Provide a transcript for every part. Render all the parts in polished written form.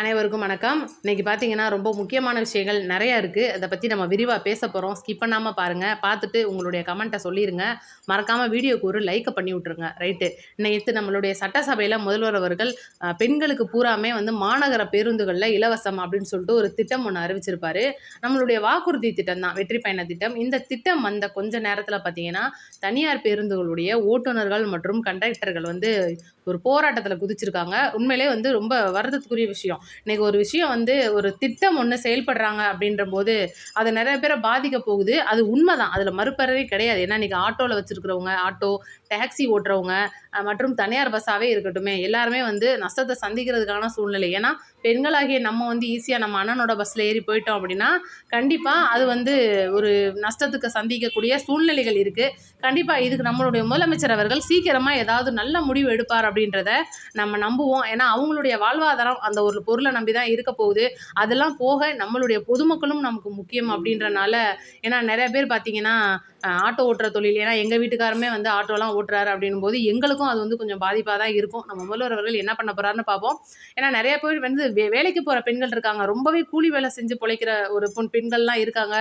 அனைவருக்கும் வணக்கம். இன்னைக்கு பார்த்தீங்கன்னா, ரொம்ப முக்கியமான விஷயங்கள் நெறைய இருக்கு. அத பத்தி நம்ம விரிவா பேசப் போறோம். ஸ்கிப் பண்ணாம பாருங்க. பார்த்துட்டு உங்களுடைய கமெண்ட்ட சொல்லிருங்க. மறக்காம வீடியோக்கு ஒரு லைக்க பண்ணி விட்டுருங்க. ரைட்டு. நேத்து நம்மளுடைய சட்டசபையில முதல்வர் அவர்கள் பெண்களுக்கு பூராமே வந்து மாநகர பேருந்துகள்ல இலவசம் அப்படின்னு சொல்லிட்டு ஒரு திட்டம் ஒண்ணு அறிவிச்சிருப்பாரு. நம்மளுடைய வாக்குறுதி திட்டம் தான். வெற்றி பயண திட்டம். இந்த திட்டம் வந்த கொஞ்ச நேரத்தில பார்த்தீங்கன்னா, தனியார் பேருந்துகளுடைய ஓட்டுநர்கள் மற்றும் கண்டக்டர்கள் வந்து ஒரு போராட்டத்தில குதிச்சிருக்காங்க. உண்மையிலேயே வந்து ரொம்ப வருத்தத்துக்குரிய விஷயம். இன்னைக்கு ஒரு விஷயம் வந்து ஒரு திட்டம் ஒண்ணு செயல்படுறாங்க அப்படின்றபோது, அது நெறைய பேர பாதிக்க போகுது. அது உண்மதான். அதுல மறுப்பறவே கிடையாது. ஏன்னா இன்னைக்கு ஆட்டோல வச்சிருக்கிறவங்க, ஆட்டோ, டாக்ஸி ஓட்டுறவங்க மற்றும் தனியார் பஸ்ஸாவே இருக்கட்டுமே, எல்லாருமே வந்து நஷ்டத்த சந்திக்கிறதுக்கான சூழ்நிலை. ஏன்னா, பெண்களாகிய நம்ம வந்து ஈஸியா நம்ம அண்ணனோட பஸ்ல ஏறி போயிட்டோம் அப்படின்னா, கண்டிப்பா அது வந்து ஒரு நஷ்டத்துக்கு சந்திக்கக்கூடிய சூழ்நிலைகள் இருக்கு. கண்டிப்பா இதுக்கு நம்மளுடைய முதலமைச்சர் அவர்கள் சீக்கிரமா ஏதாவது நல்ல முடிவு எடுப்பார் அப்படின்றத நம்ம நம்புவோம். ஏன்னா, அவங்களுடைய வாழ்வாதாரம் அந்த ஒரு பொருள நம்பி தான் இருக்க போகுது. அதெல்லாம் போக நம்மளுடைய பொதுமக்களும் நமக்கு முக்கியம் அப்படின்றனால ஏன்னா நெறைய பேர் பார்த்தீங்கன்னா, ஆட்டோ ஓட்டுற தொழில் ஏன்னா எங்க வீட்டுக்காரருமே வந்து ஆட்டோலாம் ஓட்டுறாரு அப்படின்னும்போது, எங்களுக்கும் அது வந்து கொஞ்சம் பாதிப்பா தான் இருக்கும். நம்ம முதல்வர் அவர்கள் என்ன பண்ண போறாருன்னு பார்ப்போம். ஏன்னா நெறைய பேர் வந்து வேலைக்கு போற பெண்கள் இருக்காங்க. ரொம்பவே கூலி வேலை செஞ்சு பொழைக்கிற ஒரு பெண்கள்லாம் இருக்காங்க.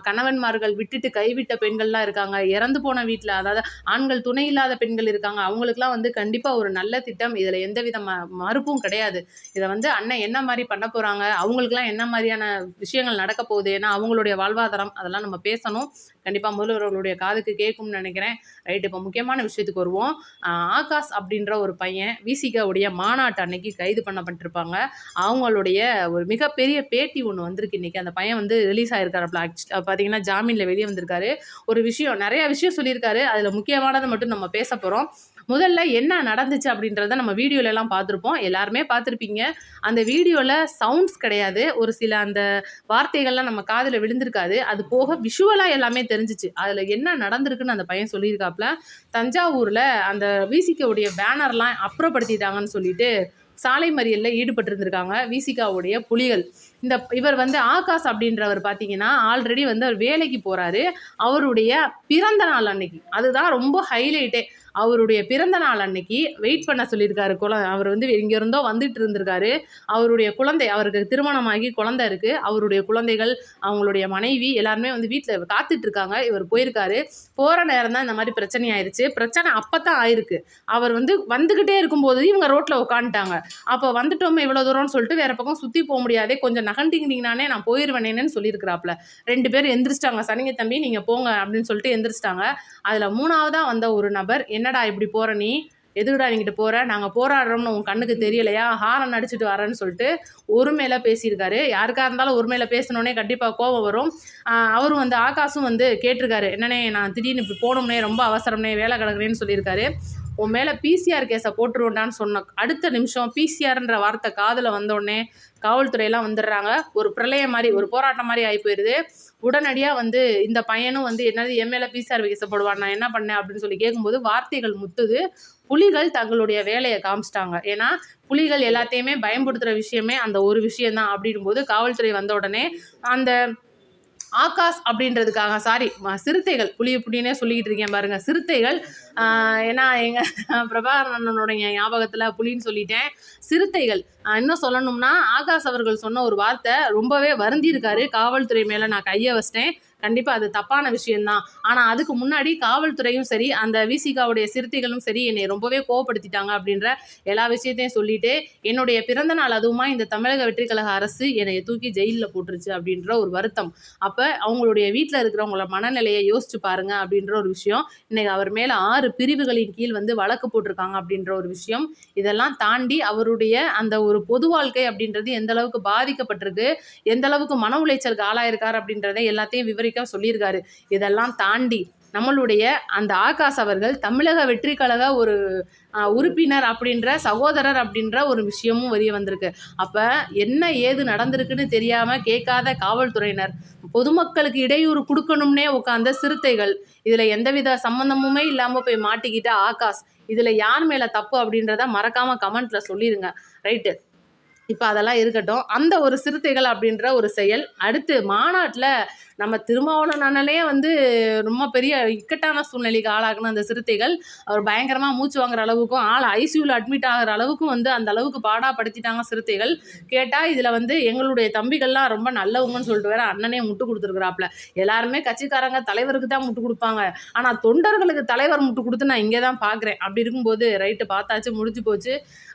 கணவன்மார்கள் விட்டுட்டு கைவிட்ட பெண்கள்லாம் இருக்காங்க. இறந்து போன வீட்ல அதாவது ஆண்கள் துணை இல்லாத பெண்கள் இருக்காங்க. அவங்களுக்கெல்லாம் வந்து கண்டிப்பா ஒரு நல்ல திட்டம். இதுல எந்தவித மறுப்பும் கிடையாது. இத வந்து அண்ணன் என்ன மாரி பண்ண போறாங்க? அவங்களுக்கெல்லாம் என்ன மாரியான விஷயங்கள் நடக்க போகுது? ஏன்னா அவங்களுடைய வாழ்வாதாரம் அதெல்லாம் நம்ம பேசணும். கண்டிப்பா முதல்வர்களுடைய காதுக்கு கேட்கும்னு நெனைக்கிறேன். ரைட் இப்ப முக்கியமான விஷயத்துக்கு வருவோம். ஆகாஷ் அப்படின்ற ஒரு பையன் விசிகாவுடைய மாநாட்டு அன்னைக்கு கைது பண்ணப்பட்டிருப்பாங்க. அவங்களுடைய ஒரு மிகப்பெரிய பேட்டி ஒண்ணு வந்திருக்கு இன்னைக்கு. அந்த பையன் வந்து ரிலீஸ் ஆயிருக்காராப்ல. பார்த்தீங்கன்னா ஜாமீன்ல வெளிய வந்திருக்காரு. ஒரு விஷயம் நெறைய விஷயம் சொல்லியிருக்காரு. அதுல முக்கியமானத மட்டும் நம்ம பேசப் போறோம். முதல்ல என்ன நடந்துச்சு அப்படின்றத நம்ம வீடியோலலாம் பார்த்துருப்போம். எல்லாருமே பார்த்துருப்பீங்க. அந்த வீடியோல சவுண்ட்ஸ் கிடையாது. ஒரு சில அந்த வார்த்தைகள்லாம் நம்ம காதுல விழுந்திருக்காது. அது போக விஷுவலா எல்லாமே தெரிஞ்சுச்சு. அதுல என்ன நடந்திருக்குன்னு அந்த பையன் சொல்லியிருக்காப்ல. தஞ்சாவூர்ல அந்த விசிகவுடைய பேனர்லாம் அப்புறப்படுத்திட்டாங்கன்னு சொல்லிட்டு, சாலை மறியல்ல ஈடுபட்டிருந்திருக்காங்க விசிகாவுடைய புலிகள். இவர் வந்து ஆகாஷ் அப்படின்றவர் பார்த்தீங்கன்னா, ஆல்ரெடி வந்து அவர் வேலைக்கு போறாரு. அவருடைய பிறந்த நாள் அன்னைக்கு. அதுதான் ரொம்ப ஹைலைட்டே. அவருடைய பிறந்த நாள் அன்னைக்கு வெயிட் பண்ண சொல்லியிருக்காரு. அவர் வந்து எங்க இருந்தோ வந்துட்டு இருந்திருக்காரு. அவருடைய குழந்தை அவருக்கு திருமணமாகி குழந்தை இருக்கு. அவருடைய குழந்தைகள், அவங்களுடைய மனைவி எல்லாருமே வந்து வீட்ல காத்துட்டு இருக்காங்க. இவர் போயிருக்காரு. போற நேரம் தான் இந்த மாரி பிரச்சனை ஆயிருச்சு. பிரச்சனை அப்பதான் ஆயிருக்கு. அவர் வந்து வந்துகிட்டே இருக்கும்போது இவங்க ரோட்ல உட்காந்துட்டாங்க. அப்ப வந்துட்டோமே இவ்வளோ தூரம்னு சொல்லிட்டு வேற பக்கம் சுத்தி போ முடியாதே. கொஞ்சம் நகண்டிங்கனானே நான் போயிருவேனேன்னு சொல்லியிருக்கிறாப்ல. 2 பேரும் எந்திரிச்சிட்டாங்க. சரிங்க தம்பி நீங்க போங்க அப்படின்னு சொல்லிட்டு எந்திரிச்சிட்டாங்க. அதுல 3வதா வந்த ஒரு நபர், என்னடா இப்படி போற நீ? எதுக்குடா நீங்கிட்டு போற? நாங்க போராடுறோம்னு உன் கண்ணுக்கு தெரியலையா? ஹாரன் அடிச்சுட்டு வரேன்னு சொல்லிட்டு ஒருமையில பேசியிருக்காரு. யாருக்கா இருந்தாலும் ஒருமையில பேசினோனே கண்டிப்பா கோவம் வரும். அவரும் வந்து ஆகாஷும் வந்து கேட்டிருக்காரு. என்னண்ணே நான் திடீர்னு இப்படி போகணும்னே ரொம்ப அவசரம்னே வேலை கிடக்குறேன்னு சொல்லியிருக்காரு. உன் மேல பிசிஆர் கேஸ போட்டுருவோண்டான்னு சொன்ன அடுத்த நிமிஷம் பிசிஆர்ன்ற வார்த்தை காதுல வந்தோடனே காவல்துறையெல்லாம் வந்துடுறாங்க. ஒரு பிரளயம் மாரி, ஒரு போராட்டம் மாரி ஆயி போயிருது. உடனடியா வந்து இந்த பையனும் வந்து என்னது என் மேல பிசிஆர் கேஸ போடுவான் நான் என்ன பண்ணேன் அப்படின்னு சொல்லி கேட்கும்போது வார்த்தைகள் முத்துது. புலிகள் தங்களுடைய வேலைய காமிச்சிட்டாங்க. ஏன்னா, புலிகள் எல்லாத்தையுமே பயன்படுத்துற விஷயமே அந்த ஒரு விஷயம் தான் அப்படின்னும்போது காவல்துறை வந்த உடனே அந்த ஆகாஷ் அப்படின்றதுக்காக சாரி சிறுத்தைகள் புலினே சொல்லிக்கிட்டு இருக்கேன் பாருங்க சிறுத்தைகள் ஏன்னா எங்க பிரபாகரன் அண்ணனுடைய ஞாபகத்துல புலின்னு சொல்லிட்டேன் சிறுத்தைகள் இன்னும் சொல்லணும்னா ஆகாஷ் அவர்கள் சொன்ன ஒரு வார்த்தை ரொம்பவே வருந்தி இருக்காரு காவல்துறை மேல நான் கையை வச்சிட்டேன் கண்டிப்பா அது தப்பான விஷயம்தான் ஆனா அதுக்கு முன்னாடி காவல்துறையும் சரி அந்த விசிகாவுடைய சிறுத்தைகளும் சரி என்னை ரொம்பவே கோவப்படுத்திட்டாங்க அப்படின்ற எல்லா விஷயத்தையும் சொல்லிட்டு என்னுடைய பிறந்த நாள் அதுவுமா இந்த தமிழக வெற்றி கழக அரசு என்னை தூக்கி ஜெயிலில் போட்டுருச்சு அப்படின்ற ஒரு வருத்தம் அப்ப அவங்களுடைய வீட்டில் இருக்கிறவங்கள மனநிலையை யோசிச்சு பாருங்க அப்படின்ற ஒரு விஷயம் இன்னைக்கு அவர் மேல 6 பிரிவுகளின் கீழ் வந்து வழக்கு போட்டிருக்காங்க அப்படின்ற ஒரு விஷயம் இதெல்லாம் தாண்டி அவருடைய அந்த ஒரு பொது வாழ்க்கை அப்படின்றது எந்த அளவுக்கு பாதிக்கப்பட்டிருக்கு எந்த அளவுக்கு மன உளைச்சலுக்கு ஆளாயிருக்காரு அப்படின்றத எல்லாத்தையும் விவரிக்க சொல்லியிருக்காரு இதெல்லாம் தாண்டி நம்மளுடைய அந்த ஆகாஷ் அவர்கள் தமிழக வெற்றி கழக ஒரு உறுப்பினர் அப்படின்ற சகோதரர் அப்படின்ற ஒரு விஷயமும் வெளியே வந்திருக்கு அப்ப என்ன ஏது நடந்திருக்குன்னு தெரியாம கேட்காத காவல்துறையினர் பொதுமக்களுக்கு இடையூறு கொடுக்கணும்னே உட்கார்ந்த சிறுத்தைகள் இதுல எந்தவித சம்பந்தமுமே இல்லாம போய் மாட்டிக்கிட்ட ஆகாஷ் இதுல யார் மேல தப்பு அப்படின்றத மறக்காம கமெண்ட்ல சொல்லிருங்க ரைட்டு இப்ப அதெல்லாம் இருக்கட்டும். அந்த ஒரு சிறுத்தைகள் அப்படின்ற ஒரு செயல். அடுத்து மாநாட்ல நம்ம திருமாவளவன் அண்ணனே வந்து ரொம்ப பெரிய இக்கட்டான சூழ்நிலைக்கு ஆளாக்குன அந்த சிறுத்தைகள். அவர் பயங்கரமா மூச்சு வாங்குற அளவுக்கும், ஐசியூல அட்மிட் ஆகுற அளவுக்கும் வந்து அந்த அளவுக்கு பாடாப்படுத்திட்டாங்க சிறுத்தைகள். கேட்டா இதுல வந்து எங்களுடைய தம்பிகள்லாம் ரொம்ப நல்லவங்கன்னு சொல்லிட்டு வேற அண்ணனே முட்டு குடுத்துருக்கிறாப்ல. எல்லாருமே கட்சிக்காரங்க தலைவருக்கு தான் முட்டு குடுப்பாங்க. ஆனா தொண்டர்களுக்கு தலைவர் முட்டு குடுத்து நான் இங்க தான் பார்க்குறேன். அப்படி இருக்கும்போது ரைட்டு பார்த்தாச்சு, முடிஞ்சு போச்சு.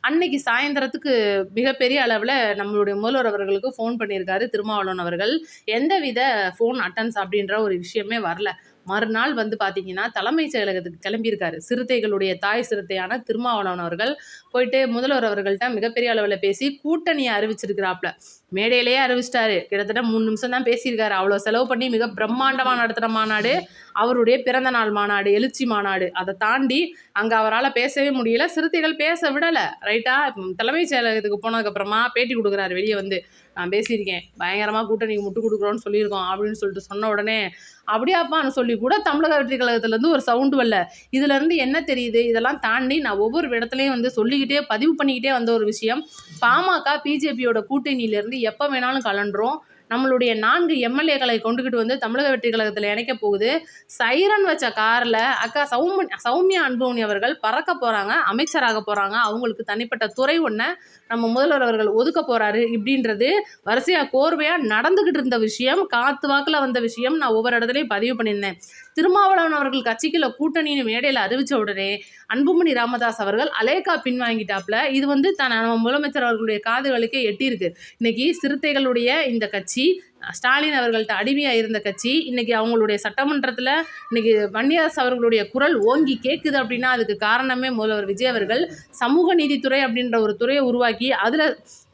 அன்னைக்கு சாயந்தரத்துக்கு மிகப்பெரிய அளவுல நம்மளுடைய முதல்வர் அவர்களுக்கு ஃபோன் பண்ணியிருக்காரு திருமாவளவன் அவர்கள். எந்தவித ஃபோன் அட்டென்ஸ் அப்படின்ற ஒரு விஷயமே வரல. மறுநாள் வந்து பார்த்தீங்கன்னா, தலைமைச் செயலகத்துக்கு கிளம்பியிருக்காரு. சிறுத்தைகளுடைய தாய் சிறுத்தையான திருமாவளவன் அவர்கள் போயிட்டு முதல்வர் அவர்கள்ட்ட மிகப்பெரிய அளவுல பேசி கூட்டணிய அறிவிச்சிருக்கிறாப்ல. மேடையிலேயே அறிவிச்சிட்டாரு. கிட்டத்தட்ட 3 நிமிஷம் தான் பேசியிருக்காரு. அவ்வளோ செலவு பண்ணி மிக பிரம்மாண்டமா நடத்துன மாநாடு, அவருடைய பிறந்த நாள் மாநாடு, எழுச்சி மாநாடு. அத தாண்டி அங்க அவரால பேசவே முடியல. சிறுத்தைகள் பேச விடல. ரைட்டா? தலைமைச் செயலகத்துக்கு போனதுக்கப்புறமா பேட்டி குடுக்குறாரு வெளிய வந்து. நான் பேசியிருக்கேன். பயங்கரமா கூட்டணிக்கு முட்டு குடுக்குறோம்னு சொல்லியிருக்கோம் அப்படின்னு சொல்லிட்டு சொன்ன உடனே, அப்படியாப்பான்னு சொல்லி கூட தமிழக வெற்றி கழகத்துலேருந்து ஒரு சவுண்டு வரல. இதுலேருந்து என்ன தெரியுது? இதெல்லாம் தாண்டி நான் ஒவ்வொரு இடத்துலயும் வந்து சொல்லிக்கிட்டே பதிவு பண்ணிக்கிட்டே வந்த ஒரு விஷயம். பாமக, பிஜேபியோட கூட்டணியிலேருந்து எப்போ வேணாலும் கலண்டுரும். நம்மளுடைய 4 எம்எல்ஏக்களை கொண்டுகிட்டு வந்து தமிழக வெற்றி கழகத்தில் இணைக்க போகுது. சைரன் வச்ச கார்ல அக்கா சௌமியா அன்புமணி அவர்கள் பறக்க போறாங்க, அமைச்சராக போறாங்க. அவங்களுக்கு தனிப்பட்ட துறை ஒண்ண நம்ம முதல்வர் அவர்கள் ஒதுக்க போறாரு. இப்படின்றது வரிசையா கோர்வையா நடந்துகிட்டு இருந்த விஷயம், காத்து வாக்குல வந்த விஷயம். நான் ஒவ்வொரு இடத்துலையும் பதிவு பண்ணியிருந்தேன். திருமாவளவன் அவர்கள் கட்சிக்குள்ள கூட்டணின்னு மேடையில் அறிவிச்ச உடனே அன்புமணி ராமதாஸ் அவர்கள் அலேக்கா பின்வாங்கிட்டாப்ல. இது வந்து நம்ம முதலமைச்சர் அவர்களுடைய காதுகளுக்கே எட்டியிருக்கு. இன்னைக்கு சிறுத்தைகளுடைய இந்த கட்சி ஸ்டாலின் அவர்கள்ட்ட அடிமையா இருந்த கட்சி இன்னைக்கு அவங்களுடைய சட்டமன்றத்தில் இன்னைக்கு வன்னியரசு அவர்களுடைய குரல் ஓங்கி கேட்குது அப்படின்னா அதுக்கு காரணமே முதல்வர் விஜய் அவர்கள் சமூக நீதித்துறை அப்படின்ற ஒரு துறையை உருவாக்கி அதில்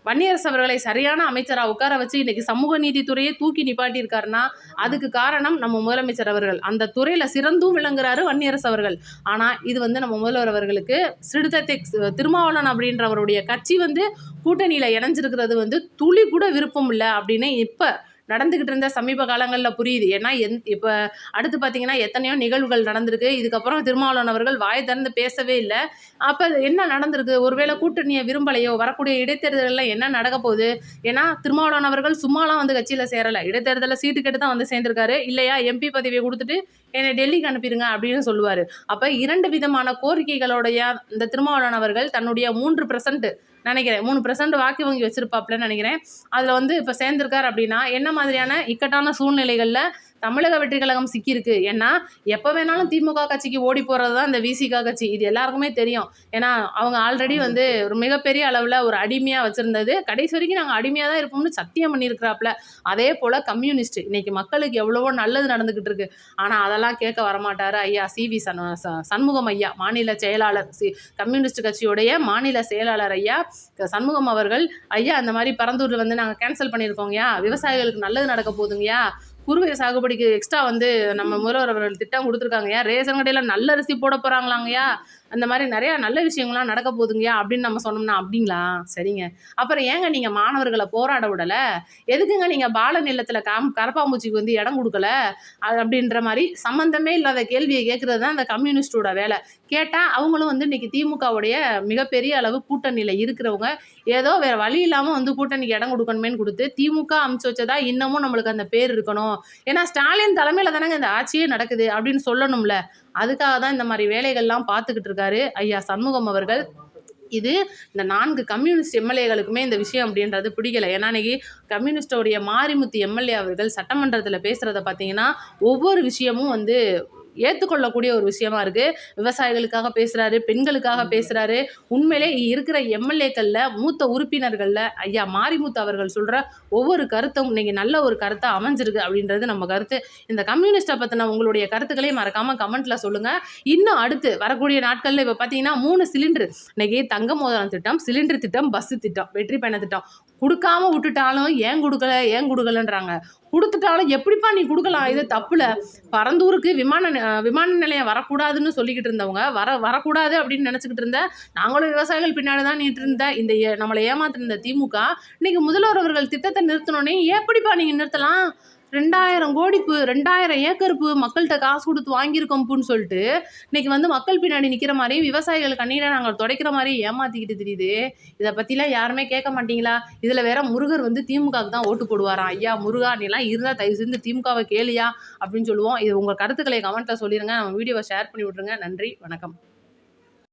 வன்னியரசு அவர்களை சரியான அமைச்சராக உட்கார வச்சு இன்னைக்கு சமூக நீதித்துறையை தூக்கி நிப்பாட்டியிருக்காருன்னா அதுக்கு காரணம் நம்ம முதலமைச்சர் அவர்கள். அந்த துறையில் சிறந்தும் விளங்குறாரு வன்னியரசு அவர்கள். ஆனால் இது வந்து நம்ம முதல்வர் அவர்களுக்கு சிறுத்தை திருமாவளவன் அப்படின்றவருடைய கட்சி வந்து கூட்டணியில் இணைஞ்சிருக்கிறது வந்து துளி கூட விருப்பம் இல்லை அப்படின்னு இப்போ நடந்துக்கிட்டு இருந்த சமீப காலங்களில் புரியுது. ஏன்னா இப்போ அடுத்து பார்த்தீங்கன்னா எத்தனையோ நிகழ்வுகள் நடந்திருக்கு. இதுக்கப்புறம் திருமாவளவன் அவர்கள் வாய் திறந்து பேசவே இல்லை. அப்போ என்ன நடந்திருக்கு? ஒருவேளை கூட்டணியை விரும்பலையோ? வரக்கூடிய இடைத்தேர்தலில் என்ன நடக்க போகுது? ஏன்னா திருமாவளவன் அவர்கள் சும்மாலாம் வந்து கட்சியில் சேரலை. இடைத்தேர்தலில் சீட்டு கேட்டு தான் வந்து சேர்ந்திருக்காரு. இல்லையா எம்பி பதவியை கொடுத்துட்டு என்னை டெல்லிக்கு அனுப்பிடுங்க அப்படின்னு சொல்லுவார். அப்போ 2 விதமான கோரிக்கைகளுடைய இந்த திருமாவளவன் அவர்கள் தன்னுடைய 3% நினைக்கிறேன் 3% வாக்கு வங்கி வச்சிருப்பாப்லன்னு நினைக்கிறேன். அதில் வந்து இப்போ சேர்ந்திருக்கார் அப்படின்னா என்ன மாதிரியான இக்கட்டான சூழ்நிலைகளில் தமிழக வெற்றி கழகம் சிக்கியிருக்கு. ஏன்னா எப்போ வேணாலும் திமுக கட்சிக்கு ஓடி போகிறது தான் இந்த விசிக கட்சி. இது எல்லாருக்குமே தெரியும். ஏன்னா அவங்க ஆல்ரெடி வந்து ஒரு மிகப்பெரிய அளவில் ஒரு அடிமையாக வச்சுருந்தது. கடைசி வரைக்கும் நாங்கள் அடிமையாக தான் இருப்போம்னு சத்தியம் பண்ணியிருக்கிறாப்புல. அதே போல் கம்யூனிஸ்ட் இன்னைக்கு மக்களுக்கு எவ்வளவோ நல்லது நடந்துக்கிட்டு இருக்கு. ஆனால் அதெல்லாம் கேட்க வரமாட்டார் ஐயா சிவி சண்முகம் ஐயா, மாநில செயலாளர் கம்யூனிஸ்ட் கட்சியுடைய மாநில செயலாளர் ஐயா சண்முகம் அவர்கள். ஐயா அந்த மாதிரி பரந்தூரில் வந்து நாங்கள் கேன்சல் பண்ணியிருக்கோங்கய்யா, விவசாயிகளுக்கு நல்லது நடக்க போதுங்கய்யா, குறுவை சாகுபடிக்கு எக்ஸ்ட்ரா வந்து நம்ம முதல்வர் அவர்கள் திட்டம் கொடுத்துருக்காங்கய்யா, ரேஷன் கடையில் நல்ல அரிசி போட போகிறாங்களாங்கய்யா, அந்த மாதிரி நிறையா நல்ல விஷயங்கள்லாம் நடக்க போதுங்கய்யா அப்படின்னு நம்ம சொன்னோம்னா அப்படிங்களா சரிங்க, அப்புறம் ஏங்க நீங்கள் மாணவர்களை போராட விடலை, எதுக்குங்க நீங்கள் பால நிலத்தில் கரப்பாம்பூச்சிக்கு வந்து இடம் கொடுக்கல அப்படின்ற மாதிரி சம்மந்தமே இல்லாத கேள்வியை கேட்குறது தான் அந்த கம்யூனிஸ்டோட வேலை. கேட்டால் அவங்களும் வந்து இன்றைக்கி திமுகவுடைய மிகப்பெரிய அளவு கூட்டணியில் இருக்கிறவங்க ஏதோ வேறு வழி இல்லாமல் வந்து கூட்டணிக்கு இடம் கொடுக்கணுமேன்னு கொடுத்து திமுக அமுச்சு வச்சதா இன்னமும் நம்மளுக்கு அந்த பேர் இருக்கணும். ஏன்னா ஸ்டாலின் தலைமையில் தானேங்க இந்த ஆட்சியே நடக்குது அப்படின்னு சொல்லணும்ல. அதுக்காக தான் இந்த மாதிரி வேலைகள்லாம் பார்த்துக்கிட்டு இருக்காரு ஐயா சண்முகம் அவர்கள். இது இந்த 4 கம்யூனிஸ்ட் எம்எல்ஏகளுக்குமே இந்த விஷயம் அப்படின்றது பிடிக்கல. ஏன்னா இன்னைக்கு கம்யூனிஸ்டோடைய மாரிமுத்து எம்எல்ஏ அவர்கள் சட்டமன்றத்தில் பேசுகிறத பார்த்தீங்கன்னா ஒவ்வொரு விஷயமும் வந்து ஏற்றுக்கொள்ளக்கூடிய ஒரு விஷயமா இருக்குது. விவசாயிகளுக்காக பேசுகிறாரு, பெண்களுக்காக பேசுகிறாரு. உண்மையிலே இருக்கிற எம்எல்ஏக்களில் மூத்த உறுப்பினர்களில் ஐயா மாரிமுத்து அவர்கள் சொல்கிற ஒவ்வொரு கருத்தும் இன்னைக்கு நல்ல ஒரு கருத்தாக அமைஞ்சிருக்கு அப்படின்றது நம்ம கருத்து. இந்த கம்யூனிஸ்ட்டை பற்றின உங்களுடைய கருத்துக்களையும் மறக்காமல் கமெண்ட்டில் சொல்லுங்கள். இன்னும் அடுத்து வரக்கூடிய நாட்களில் இப்போ பார்த்தீங்கன்னா 3 சிலிண்டர் இன்னைக்கு தங்க மோதிரம் திட்டம், சிலிண்டர் திட்டம், பஸ்ஸு திட்டம், வெற்றி பயண திட்டம் கொடுக்காம விட்டுட்டாலும் ஏன் கொடுக்கலன்றாங்க. கொடுத்துட்டாலும் எப்படிப்பா நீ கொடுக்கலாம், இது தப்புல. பரந்தூருக்கு விமான நிலையம் வரக்கூடாதுன்னு சொல்லிக்கிட்டு இருந்தவங்க வரக்கூடாது அப்படின்னு நினச்சிக்கிட்டு இருந்த நாங்களும் விவசாயிகள் பின்னாடி தான் நின்று இருந்த இந்த நம்மளை ஏமாத்திருந்த திமுக இன்னைக்கு முதல்வர் அவர்கள் திட்டத்தை நிறுத்தணுன்னே எப்படிப்பா நீங்கள் நிறுத்தலாம்? 2000 கோடிப்பு, 2000 ஏக்கர்ப்பு மக்கள்ட்ட காசு குடுத்து வாங்கியிருக்கோம்ப்புன்னு சொல்லிட்டு, இன்னைக்கு வந்து மக்கள் பின்னாடி நிக்கிற மாரி, விவசாயிகள் கண்ணீர நாங்க துடைக்கிற மாரி ஏமாத்திக்கிட்டு திரியுது. இத பத்திலாம் யாருமே கேட்க மாட்டீங்களா? இதுல வேற முருகர் வந்து திமுகவுக்கு தான் ஓட்டு போடுவாராம். ஐயா முருகா! நீலாம் இருந்தா தயவு செஞ்சு திமுகவ கேளுயா! அப்படின்னு சொல்லுவோம். இது உங்க கருத்துக்களை கமெண்ட்ல சொல்லிருங்க. நம்ம வீடியோவ ஷேர் பண்ணி விட்டுருங்க. நன்றி, வணக்கம்.